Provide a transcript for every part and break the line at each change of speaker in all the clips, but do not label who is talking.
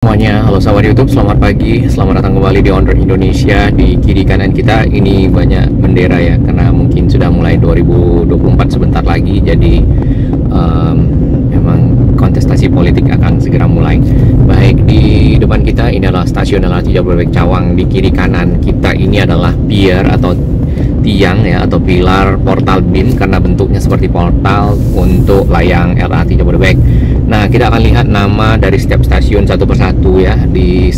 Semuanya, halo sahabat YouTube, selamat pagi, selamat datang kembali di On Road Indonesia. Di kiri kanan kita ini banyak bendera ya, karena mungkin sudah mulai 2024 sebentar lagi, jadi memang kontestasi politik akan segera mulai. Baik, di depan kita ini adalah stasiun LRT Jabodebek Cawang, di kiri kanan kita ini adalah pier atau tiang ya, atau pilar portal bin karena bentuknya seperti portal untuk layang LRT Jabodebek. Nah, kita akan lihat nama dari setiap stasiun satu persatu ya di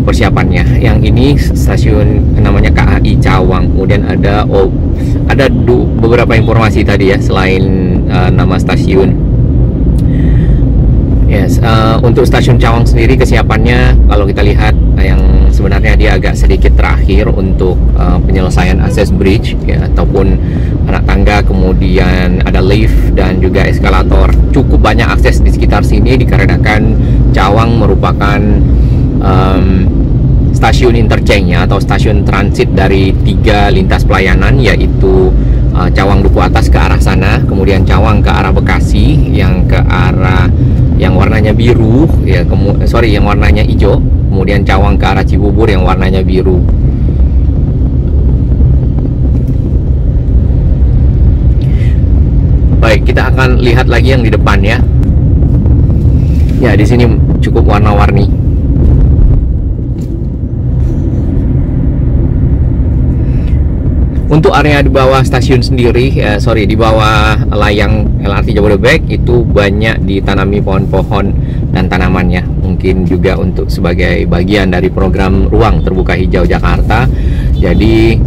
persiapannya. Yang ini stasiun namanya KAI Cawang. Kemudian ada beberapa informasi tadi ya selain nama stasiun. Yes, untuk stasiun Cawang sendiri kesiapannya kalau kita lihat yang sebenarnya dia agak sedikit terakhir untuk penyelesaian akses bridge ya, ataupun anak tangga, kemudian ada lift dan juga eskalator. Cukup banyak akses di sekitar sini dikarenakan Cawang merupakan stasiun interchange ya, atau stasiun transit dari 3 lintas pelayanan, yaitu Cawang Duku Atas ke arah sana, kemudian Cawang ke arah Bekasi yang ke arah yang warnanya biru ya, yang warnanya hijau, kemudian Cawang ke arah Cibubur yang warnanya biru. Baik, kita akan lihat lagi yang di depan ya. Ya, di sini cukup warna-warni. Untuk area di bawah stasiun sendiri, di bawah layang LRT Jabodebek itu banyak ditanami pohon-pohon dan tanamannya. Mungkin juga untuk sebagai bagian dari program Ruang Terbuka Hijau Jakarta. Jadi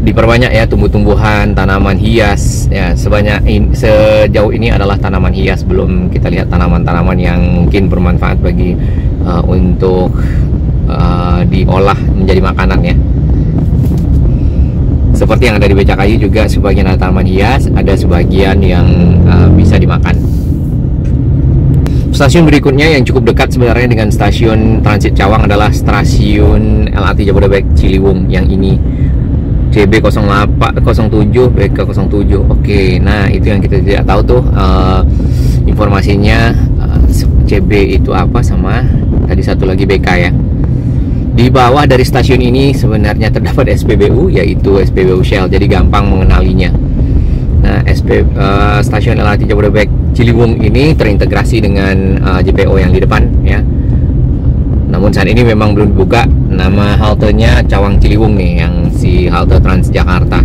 diperbanyak ya tumbuh-tumbuhan, tanaman hias ya. Sejauh ini adalah tanaman hias, belum kita lihat tanaman-tanaman yang mungkin bermanfaat bagi untuk diolah menjadi makanan ya. Seperti yang ada di Becakayu juga sebagian ada tanaman hias, ada sebagian yang bisa dimakan. Stasiun berikutnya yang cukup dekat sebenarnya dengan stasiun transit Cawang adalah stasiun LRT Jabodebek Ciliwung yang ini, CB0807 BK07. Oke, nah itu yang kita tidak tahu tuh informasinya, CB itu apa sama tadi satu lagi BK ya. Di bawah dari stasiun ini sebenarnya terdapat SPBU, yaitu SPBU Shell, jadi gampang mengenalinya. Nah, stasiun LRT Jabodebek Ciliwung ini terintegrasi dengan JPO yang di depan ya. Namun saat ini memang belum dibuka. Nama haltenya Cawang Ciliwung nih, yang si halte Transjakarta.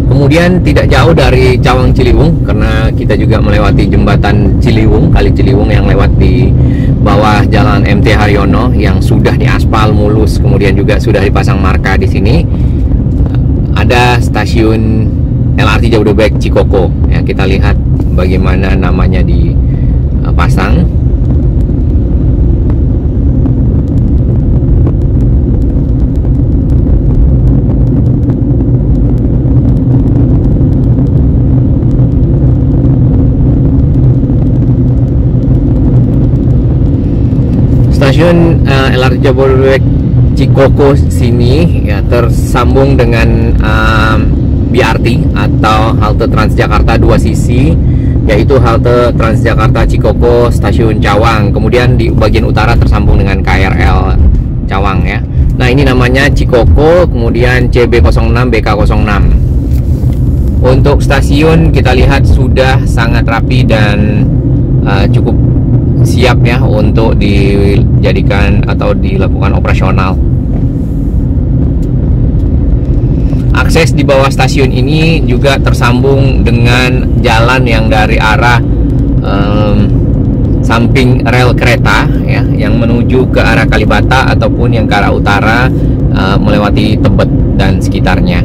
Kemudian tidak jauh dari Cawang Ciliwung, karena kita juga melewati jembatan Ciliwung, Kali Ciliwung yang lewat di bawah jalan MT Haryono yang sudah diaspal mulus, kemudian juga sudah dipasang marka di sini. Ada stasiun LRT Jabodebek Cikoko ya, kita lihat bagaimana namanya dipasang. Stasiun LRT Jabodebek Cikoko sini ya tersambung dengan BRT atau halte Transjakarta 2 sisi, yaitu halte Transjakarta Cikoko Stasiun Cawang. Kemudian di bagian utara tersambung dengan KRL Cawang ya. Nah, ini namanya Cikoko, kemudian CB06 BK06. Untuk stasiun kita lihat sudah sangat rapi dan cukup siap ya untuk dijadikan atau dilakukan operasional. Akses di bawah stasiun ini juga tersambung dengan jalan yang dari arah samping rel kereta ya, yang menuju ke arah Kalibata ataupun yang ke arah utara melewati Tebet dan sekitarnya.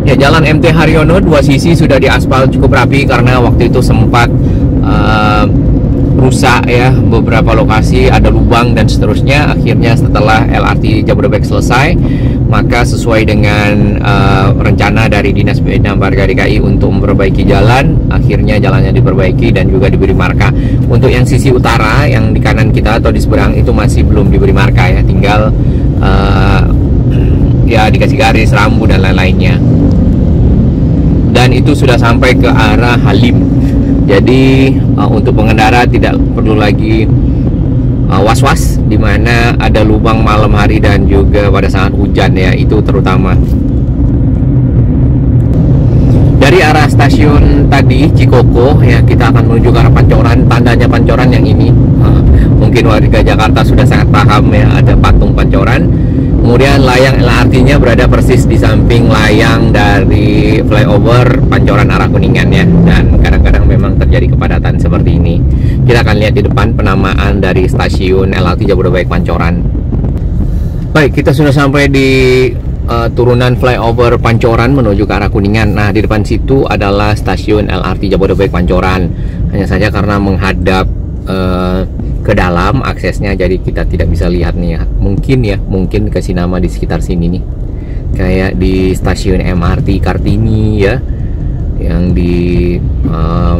Ya, jalan MT Haryono 2 sisi sudah diaspal cukup rapi karena waktu itu sempat rusak ya, beberapa lokasi ada lubang dan seterusnya. Akhirnya setelah LRT Jabodebek selesai, maka sesuai dengan rencana dari Dinas Bina Marga DKI untuk memperbaiki jalan, akhirnya jalannya diperbaiki dan juga diberi marka. Untuk yang sisi utara yang di kanan kita atau di seberang itu masih belum diberi marka ya, tinggal ya dikasih garis, rambu dan lain-lainnya. Dan itu sudah sampai ke arah Halim. Jadi untuk pengendara tidak perlu lagi was-was di mana ada lubang malam hari dan juga pada saat hujan ya, itu terutama. Dari arah stasiun tadi Cikoko ya, kita akan menuju ke arah Pancoran. Tandanya Pancoran yang ini, mungkin warga Jakarta sudah sangat paham ya, ada patung Pancoran. Kemudian layang LRT-nya berada persis di samping layang dari flyover Pancoran arah Kuningan ya. Dan kadang-kadang memang terjadi kepadatan seperti ini. Kita akan lihat di depan penamaan dari stasiun LRT Jabodebek Pancoran. Baik, kita sudah sampai di turunan flyover Pancoran menuju ke arah Kuningan. Nah, di depan situ adalah stasiun LRT Jabodebek Pancoran. Hanya saja karena menghadap ke dalam aksesnya, jadi kita tidak bisa lihat nih ya. Mungkin kasih nama di sekitar sini nih, kayak di stasiun MRT Kartini ya, yang di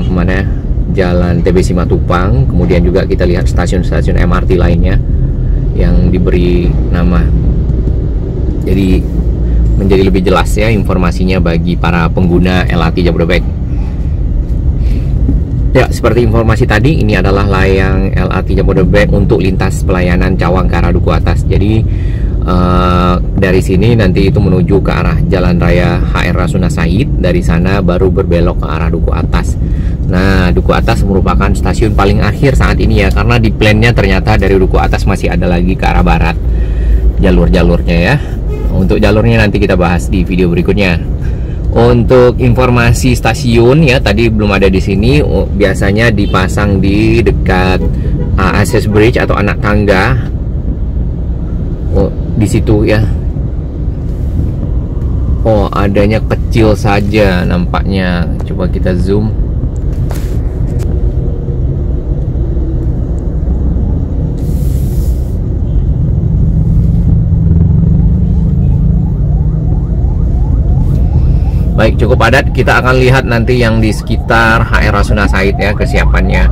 mana Jalan TB Simatupang. Kemudian juga kita lihat stasiun-stasiun MRT lainnya yang diberi nama, jadi menjadi lebih jelas ya informasinya bagi para pengguna LRT Jabodebek. Ya, seperti informasi tadi, ini adalah layang LRT Jabodebek untuk lintas pelayanan Cawang ke arah Duku Atas. Jadi dari sini nanti itu menuju ke arah Jalan Raya HR Rasuna Said. Dari sana baru berbelok ke arah Duku Atas. Nah, Duku Atas merupakan stasiun paling akhir saat ini ya, karena di plannya ternyata dari Duku Atas masih ada lagi ke arah barat jalur-jalurnya ya. Untuk jalurnya nanti kita bahas di video berikutnya. Untuk informasi stasiun ya, tadi belum ada di sini. Biasanya dipasang di dekat access bridge atau anak tangga. Di situ ya. Adanya kecil saja nampaknya. Coba kita zoom. Baik, cukup padat. Kita akan lihat nanti yang di sekitar HR Rasuna Said ya, kesiapannya.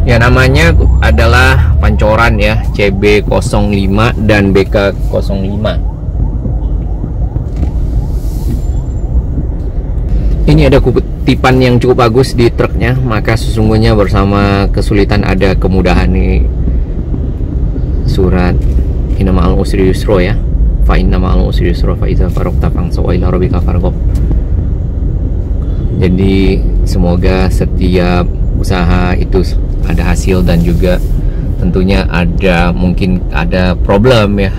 Ya, namanya adalah Pancoran ya, CB05 dan BK05. Ini ada kutipan yang cukup bagus di truknya, maka sesungguhnya bersama kesulitan ada kemudahan nih. Surat Inna ma'al usri yusra ya. Fa inna ma'al usri yusra fa iza faragta fansab ila rabbika farghab. Jadi semoga setiap usaha itu ada hasil dan juga tentunya mungkin ada problem ya.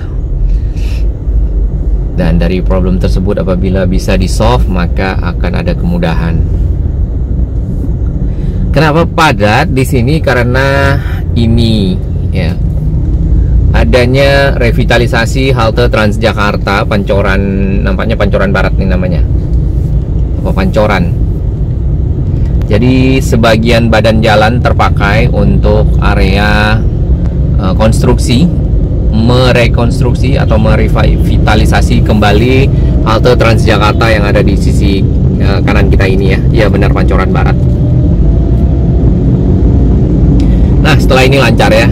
Dan dari problem tersebut apabila bisa di-solve maka akan ada kemudahan. Kenapa padat di sini? Karena ini ya, adanya revitalisasi halte Transjakarta Pancoran, nampaknya Pancoran Barat nih namanya. Apa Pancoran? Jadi sebagian badan jalan terpakai untuk area konstruksi, merekonstruksi atau merevitalisasi kembali halte Transjakarta yang ada di sisi kanan kita ini ya. Ya benar, Pancoran Barat. Nah, setelah ini lancar ya.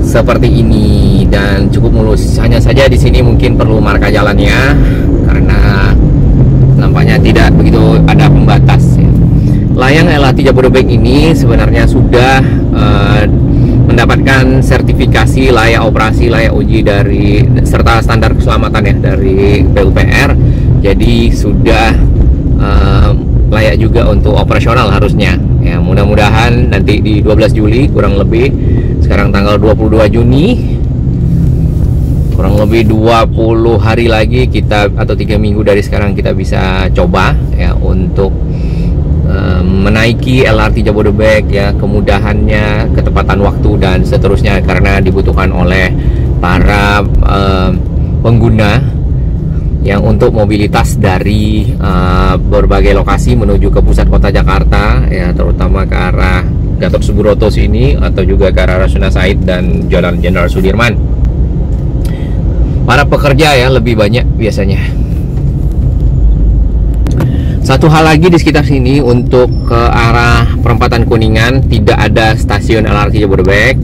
Seperti ini dan cukup mulus. Hanya saja di sini mungkin perlu marka jalannya karena nampaknya tidak begitu ada pembatas ya. Layang LRT Jabodebek ini sebenarnya sudah mendapatkan sertifikasi layak operasi, layak uji dari serta standar keselamatan ya dari PUPR. Jadi sudah layak juga untuk operasional harusnya ya. Mudah-mudahan nanti di 12 Juli kurang lebih, sekarang tanggal 22 Juni, kurang lebih 20 hari lagi kita, atau 3 minggu dari sekarang kita bisa coba ya untuk menaiki LRT Jabodebek ya, kemudahannya, ketepatan waktu dan seterusnya, karena dibutuhkan oleh para pengguna yang untuk mobilitas dari berbagai lokasi menuju ke pusat kota Jakarta ya, terutama ke arah Gatot Subroto sini atau juga ke arah Rasuna Said dan Jalan Jenderal Sudirman. Para pekerja ya lebih banyak biasanya. Satu hal lagi di sekitar sini, untuk ke arah perempatan Kuningan tidak ada stasiun LRT Jabodebek.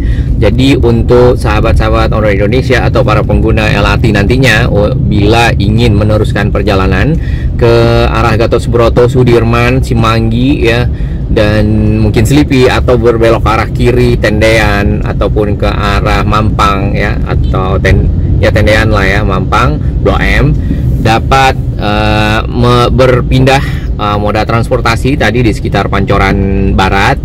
Jadi untuk sahabat-sahabat orang Indonesia atau para pengguna LRT nantinya, bila ingin meneruskan perjalanan ke arah Gatot Subroto, Sudirman, Cimanggi ya, dan mungkin Selipi, atau berbelok ke arah kiri Tendean ataupun ke arah Mampang ya, atau Tendean lah ya, Mampang, Blok M, dapat berpindah moda transportasi tadi di sekitar Pancoran Barat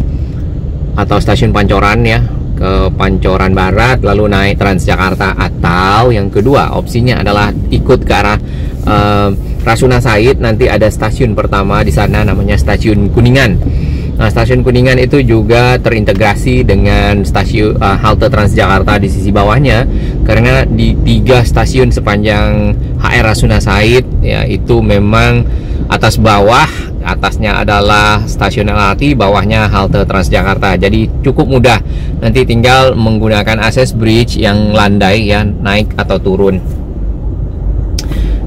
atau stasiun Pancoran ya, ke Pancoran Barat lalu naik Transjakarta, atau yang kedua opsinya adalah ikut ke arah Rasuna Said. Nanti ada stasiun pertama di sana namanya Stasiun Kuningan. Nah, Stasiun Kuningan itu juga terintegrasi dengan stasiun halte Transjakarta di sisi bawahnya, karena di 3 stasiun sepanjang HR Rasuna Said ya, itu memang atas bawah, atasnya adalah stasiun LRT, bawahnya halte Transjakarta. Jadi cukup mudah, nanti tinggal menggunakan akses bridge yang landai ya, naik atau turun.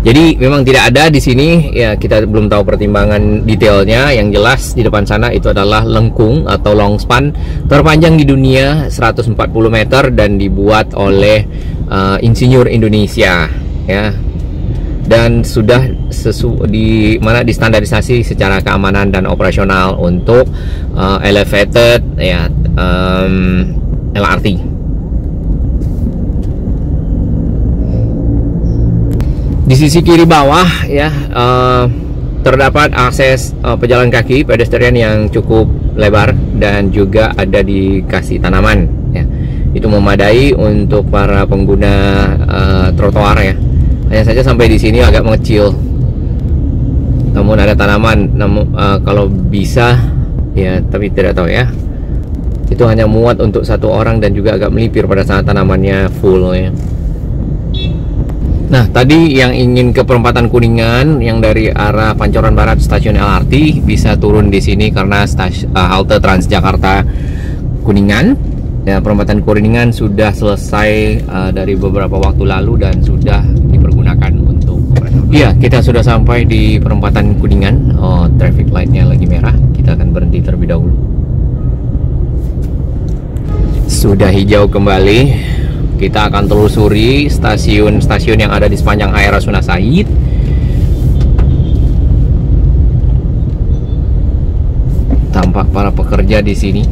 Jadi memang tidak ada di sini ya, kita belum tahu pertimbangan detailnya. Yang jelas di depan sana itu adalah lengkung atau long span terpanjang di dunia, 140 meter, dan dibuat oleh insinyur Indonesia ya, dan sudah distandarisasi secara keamanan dan operasional untuk elevated ya, LRT. Di sisi kiri bawah ya, terdapat akses pejalan kaki pedestrian yang cukup lebar dan juga ada dikasih tanaman ya. Itu memadai untuk para pengguna trotoar ya. Hanya saja sampai di sini agak mengecil. Namun ada tanaman, namun kalau bisa ya, tapi tidak tahu ya. Itu hanya muat untuk 1 orang dan juga agak melipir pada saat tanamannya full ya. Nah, tadi yang ingin ke perempatan Kuningan yang dari arah Pancoran Barat stasiun LRT bisa turun di sini karena halte Transjakarta Kuningan. Ya, perempatan Kuningan sudah selesai dari beberapa waktu lalu dan sudah dipergunakan untuk operasional. Iya, kita sudah sampai di perempatan Kuningan. Oh, traffic lightnya lagi merah. Kita akan berhenti terlebih dahulu. Sudah hijau kembali. Kita akan telusuri stasiun-stasiun yang ada di sepanjang HR Rasuna Said. Tampak para pekerja di sini.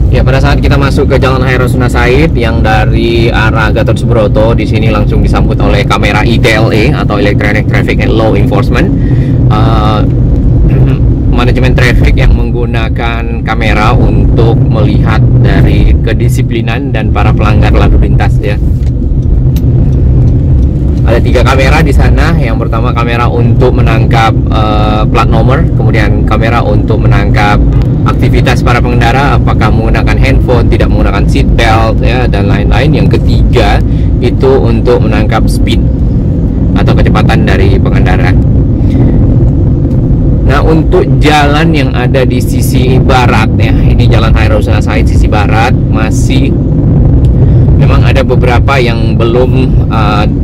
Ya, pada saat kita masuk ke Jalan HR Rasuna Said yang dari arah Gatot Subroto, di sini langsung disambut oleh kamera ETLA atau Electronic Traffic and Law Enforcement. Manajemen traffic yang menggunakan kamera untuk melihat dari kedisiplinan dan para pelanggar lalu lintas ya. Ada 3 kamera di sana. Yang pertama kamera untuk menangkap plat nomor, kemudian kamera untuk menangkap aktivitas para pengendara, apakah menggunakan handphone, tidak menggunakan seat belt ya, dan lain-lain. Yang ketiga itu untuk menangkap speed atau kecepatan dari pengendara. Nah, untuk jalan yang ada di sisi barat ya, ini Jalan HR Rasuna Said sisi barat, masih memang ada beberapa yang belum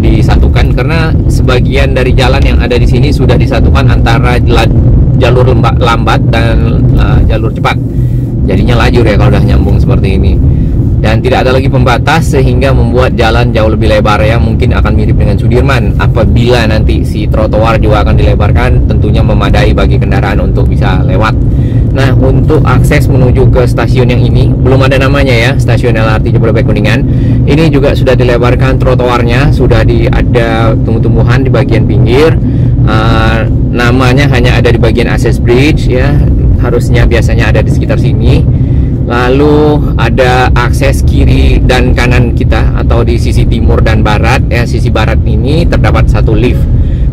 disatukan, karena sebagian dari jalan yang ada di sini sudah disatukan antara jalur lambat dan jalur cepat. Jadinya lajur ya kalau udah nyambung seperti ini. Dan tidak ada lagi pembatas sehingga membuat jalan jauh lebih lebar ya, mungkin akan mirip dengan Sudirman. Apabila nanti si trotoar juga akan dilebarkan, tentunya memadai bagi kendaraan untuk bisa lewat. Nah, untuk akses menuju ke stasiun yang ini belum ada namanya ya, stasiun LRT Jabodebek Kuningan. Ini juga sudah dilebarkan trotoarnya, sudah ada tumbuh-tumbuhan di bagian pinggir. Namanya hanya ada di bagian access bridge ya, harusnya biasanya ada di sekitar sini. Lalu ada akses kiri dan kanan kita atau di sisi timur dan barat ya. Sisi barat ini terdapat 1 lift.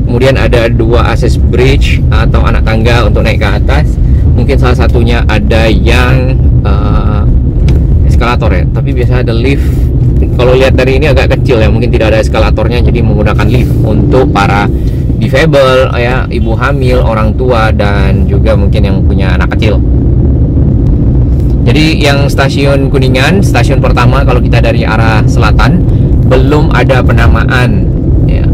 Kemudian ada 2 akses bridge atau anak tangga untuk naik ke atas. Mungkin salah satunya ada yang eskalator ya, tapi biasa ada lift. Kalau lihat dari ini agak kecil ya, mungkin tidak ada eskalatornya, jadi menggunakan lift untuk para difabel ya, ibu hamil, orang tua, dan juga mungkin yang punya anak kecil. Jadi yang stasiun Kuningan, stasiun pertama kalau kita dari arah selatan, belum ada penamaan ya.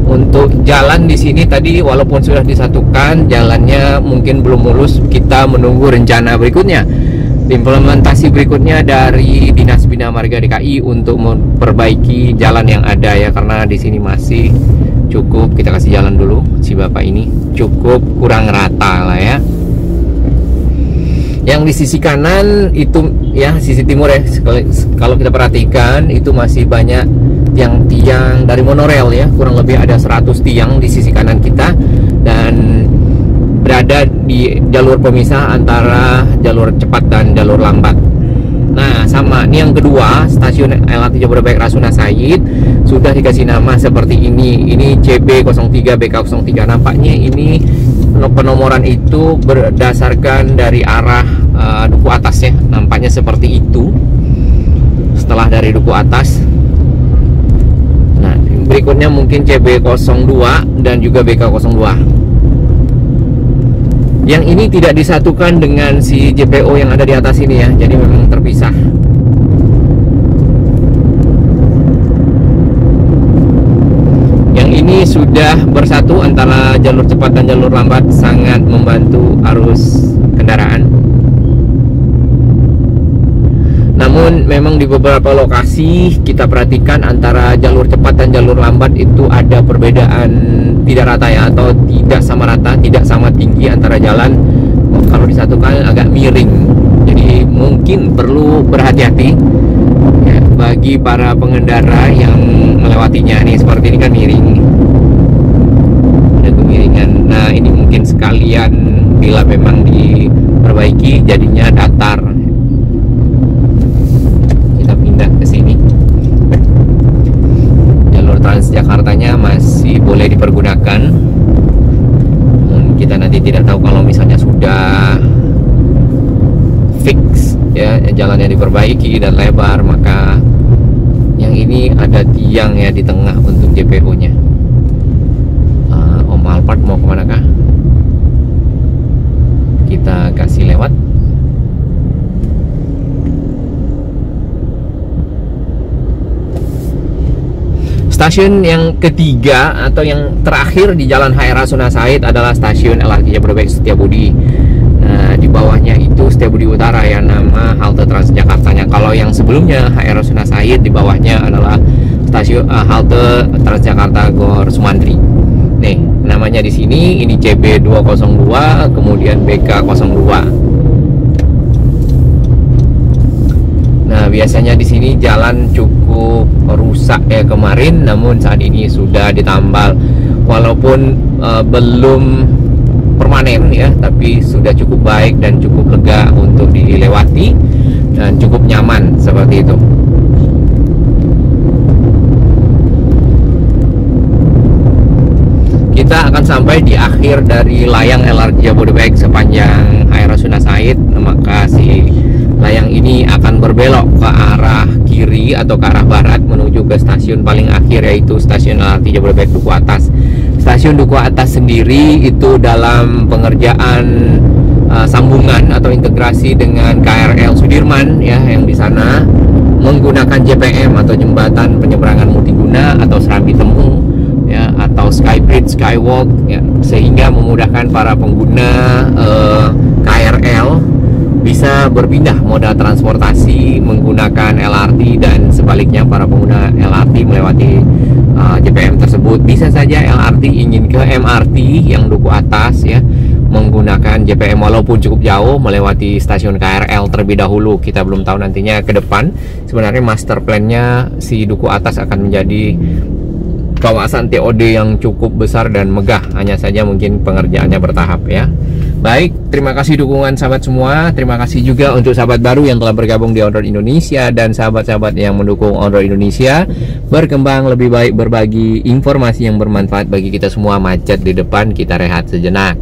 Untuk jalan di sini tadi walaupun sudah disatukan, jalannya mungkin belum mulus. Kita menunggu rencana berikutnya, implementasi berikutnya dari Dinas Bina Marga DKI untuk memperbaiki jalan yang ada ya, karena di sini masih cukup, kita kasih jalan dulu si bapak ini, cukup kurang rata lah ya. Yang di sisi kanan itu ya, sisi timur ya, kalau kita perhatikan itu masih banyak tiang-tiang dari monorail ya, kurang lebih ada 100 tiang di sisi kanan kita, dan berada di jalur pemisah antara jalur cepat dan jalur lambat. Nah sama, ini yang kedua, stasiun LRT Jabodebek Rasuna Said sudah dikasih nama seperti ini CB03 BK03. Nampaknya ini penomoran itu berdasarkan dari arah duku atas ya, nampaknya seperti itu. Setelah dari duku atas, nah berikutnya mungkin CB02 dan juga BK02. Yang ini tidak disatukan dengan si JPO yang ada di atas ini ya, jadi memang terpisah. Yang ini sudah bersatu antara jalur cepat dan jalur lambat, sangat membantu arus kendaraan. Namun memang di beberapa lokasi kita perhatikan antara jalur cepat dan jalur lambat itu ada perbedaan tidak rata ya, atau tidak sama rata, tidak sama tinggi antara jalan. Kalau disatukan agak miring, jadi mungkin perlu berhati-hati ya, bagi para pengendara yang melewatinya. Nih seperti ini kan miring, ada kemiringan. Nah ini mungkin sekalian bila memang diperbaiki jadinya datar. Ke sini jalur Transjakartanya masih boleh dipergunakan. Kita nanti tidak tahu kalau misalnya sudah fix ya, jalannya diperbaiki dan lebar, maka yang ini ada tiang ya di tengah untuk JPO nya. Om Alphard mau kemana kah? Kita kasih lewat. Stasiun yang ketiga atau yang terakhir di Jalan HR Rasuna Said adalah stasiun LRT Jabodebek Setiabudi. Nah, di bawahnya itu Setiabudi Utara ya, nama halte Transjakartanya. Kalau yang sebelumnya HR Rasuna Said, di bawahnya adalah stasiun halte Transjakarta Gor Sumantri. Nih, namanya di sini ini CB202, kemudian BK02. Nah, biasanya di sini jalan cukup rusak ya kemarin, namun saat ini sudah ditambal. Walaupun belum permanen ya, tapi sudah cukup baik dan cukup lega untuk dilewati dan cukup nyaman seperti itu. Kita akan sampai di akhir dari layang LRT Jabodebek sepanjang HR Rasuna Said, maka si layang ini akan berbelok ke arah kiri atau ke arah barat menuju ke stasiun paling akhir, yaitu stasiun LRT Jabodebek Duku Atas. Stasiun Duku Atas sendiri itu dalam pengerjaan sambungan atau integrasi dengan KRL Sudirman ya, yang di sana menggunakan JPM atau jembatan penyeberangan multiguna atau serambi temu ya, atau skybridge, skywalk ya, sehingga memudahkan para pengguna KRL bisa berpindah moda transportasi menggunakan LRT, dan sebaliknya para pengguna LRT melewati JPM tersebut. Bisa saja LRT ingin ke MRT yang Duku Atas ya, menggunakan JPM walaupun cukup jauh, melewati stasiun KRL terlebih dahulu. Kita belum tahu nantinya ke depan. Sebenarnya master plan-nya si Duku Atas akan menjadi kawasan TOD yang cukup besar dan megah, hanya saja mungkin pengerjaannya bertahap ya. Baik, terima kasih dukungan sahabat semua. Terima kasih juga untuk sahabat baru yang telah bergabung di On-Road Indonesia, dan sahabat-sahabat yang mendukung On-Road Indonesia berkembang lebih baik, berbagi informasi yang bermanfaat bagi kita semua. Macet di depan, kita rehat sejenak.